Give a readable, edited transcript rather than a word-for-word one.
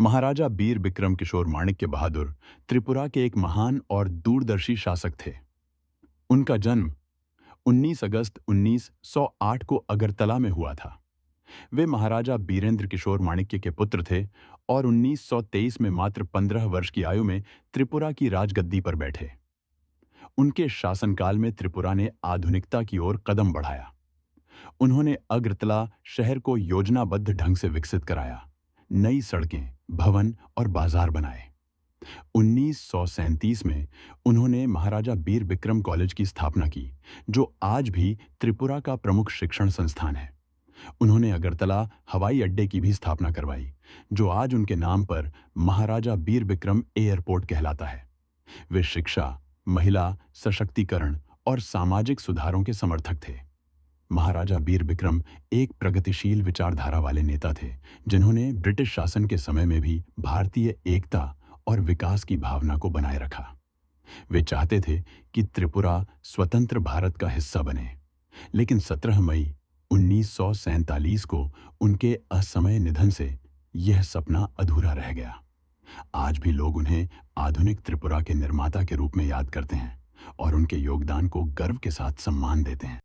महाराजा बीर बिक्रम किशोर माणिक्य बहादुर त्रिपुरा के एक महान और दूरदर्शी शासक थे। उनका जन्म 19 अगस्त 1908 को अगरतला में हुआ था। वे महाराजा बीरेंद्र किशोर माणिक्य के पुत्र थे और 1923 में मात्र 15 वर्ष की आयु में त्रिपुरा की राजगद्दी पर बैठे। उनके शासनकाल में त्रिपुरा ने आधुनिकता की ओर कदम बढ़ाया। उन्होंने अगरतला शहर को योजनाबद्ध ढंग से विकसित कराया, नई सड़कें, भवन और बाजार बनाए। 1937 में उन्होंने महाराजा बीर बिक्रम कॉलेज की स्थापना की, जो आज भी त्रिपुरा का प्रमुख शिक्षण संस्थान है। उन्होंने अगरतला हवाई अड्डे की भी स्थापना करवाई, जो आज उनके नाम पर महाराजा बीर बिक्रम एयरपोर्ट कहलाता है। वे शिक्षा, महिला सशक्तिकरण और सामाजिक सुधारों के समर्थक थे। महाराजा बीर बिक्रम एक प्रगतिशील विचारधारा वाले नेता थे, जिन्होंने ब्रिटिश शासन के समय में भी भारतीय एकता और विकास की भावना को बनाए रखा। वे चाहते थे कि त्रिपुरा स्वतंत्र भारत का हिस्सा बने, लेकिन 17 मई 1947 को उनके असमय निधन से यह सपना अधूरा रह गया। आज भी लोग उन्हें आधुनिक त्रिपुरा के निर्माता के रूप में याद करते हैं और उनके योगदान को गर्व के साथ सम्मान देते हैं।